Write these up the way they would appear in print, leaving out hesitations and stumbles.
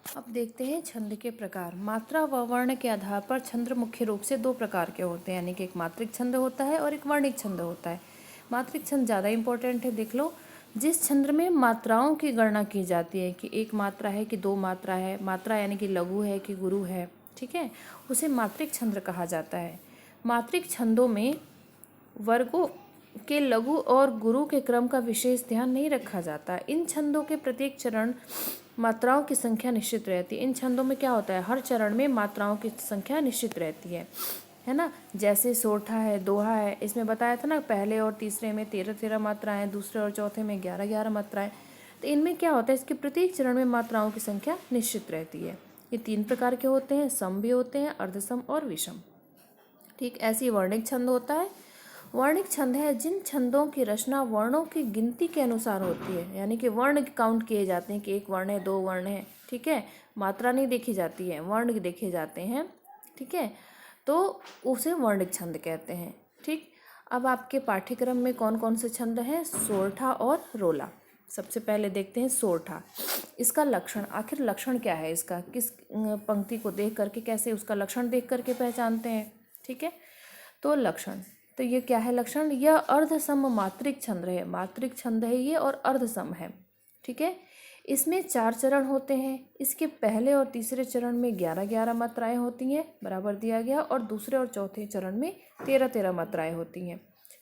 अब देखते हैं छंद के प्रकार। मात्रा व वर्ण के आधार पर छंद मुख्य रूप से दो प्रकार के होते हैं, यानी कि एक मात्रिक छंद होता है और एक वर्णिक छंद होता है। मात्रिक छंद ज़्यादा इंपॉर्टेंट है। देख लो, जिस छंद में मात्राओं की गणना की जाती है कि एक मात्रा है कि दो मात्रा है, मात्रा यानी कि लघु है कि गुरु है, ठीक है, उसे मात्रिक छंद कहा जाता है। मात्रिक छंदों में वर्गों के लघु और गुरु के क्रम का विशेष ध्यान नहीं रखा जाता। इन छंदों के प्रत्येक चरण मात्राओं की संख्या निश्चित रहती है। इन छंदों में क्या होता है, हर चरण में मात्राओं की संख्या निश्चित रहती है ना। जैसे सोठा है, दोहा है, इसमें बताया था ना, पहले और तीसरे में 13-13 मात्राएं, दूसरे और चौथे में 11-11 मात्राएं। तो इनमें क्या होता है, इसके प्रत्येक चरण में मात्राओं की संख्या निश्चित रहती है। ये 3 प्रकार के होते हैं, सम भी होते हैं, अर्धसम और विषम। ठीक, ऐसी वर्णिक छंद होता है। वर्णिक छंद है जिन छंदों की रचना वर्णों की गिनती के अनुसार होती है, यानी कि वर्ण काउंट किए जाते हैं कि एक वर्ण है, दो वर्ण है, ठीक है, मात्रा नहीं देखी जाती है, वर्ण देखे जाते हैं, ठीक है, तो उसे वर्णिक छंद कहते हैं। ठीक, अब आपके पाठ्यक्रम में कौन कौन से छंद हैं, सोरठा और रोला। सबसे पहले देखते हैं सोरठा। इसका लक्षण, आखिर लक्षण क्या है इसका, किस पंक्ति को देख करके, कैसे उसका लक्षण देख करके पहचानते हैं, ठीक है। तो लक्षण, तो ये क्या है लक्षण, यह अर्धसम मात्रिक छंद है, मात्रिक छंद है ये और अर्धसम है, ठीक है। इसमें 4 चरण होते हैं। इसके पहले और तीसरे चरण में 11-11 मात्राएं होती हैं, बराबर दिया गया, और दूसरे और चौथे चरण में 13-13 मात्राएं होती हैं।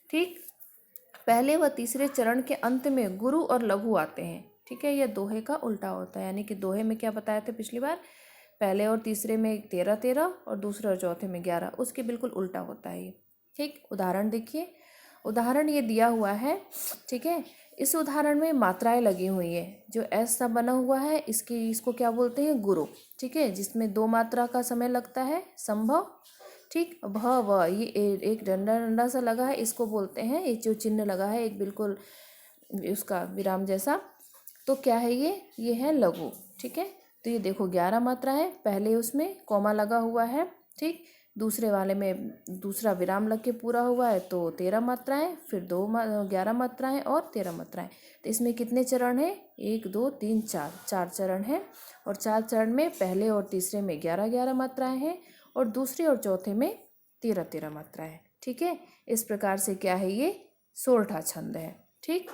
ठीक, पहले व तीसरे चरण के अंत में गुरु और लघु आते हैं, ठीक है। यह दोहे का उल्टा होता है, यानी कि दोहे में क्या बताया था पिछली बार, पहले और तीसरे में 13-13 और दूसरे और चौथे में 11, उसके बिल्कुल उल्टा होता है ये। ठीक, उदाहरण देखिए, उदाहरण ये दिया हुआ है, ठीक है। इस उदाहरण में मात्राएं लगी हुई है, जो ऐसा बना हुआ है इसको क्या बोलते हैं, गुरु, ठीक है, जिसमें 2 मात्रा का समय लगता है, संभव। ठीक, भ व ये एक डंडा डंडा सा लगा है, इसको बोलते हैं, ये जो चिन्ह लगा है एक बिल्कुल उसका विराम जैसा, तो क्या है ये है लघु, ठीक है। तो ये देखो 11 मात्रा है, पहले उसमें कॉमा लगा हुआ है, ठीक, दूसरे वाले में दूसरा विराम लग के पूरा हुआ है, तो 13 मात्राएं, फिर 11 मात्राएं और 13 मात्राएं। तो इसमें कितने चरण हैं, 1 2 3 4 चरण हैं, और 4 चरण में पहले और तीसरे में 11-11 मात्राएं हैं, और दूसरे और चौथे में 13-13 मात्राएं, ठीक है। इस प्रकार से क्या है, ये सोरठा छंद है। ठीक।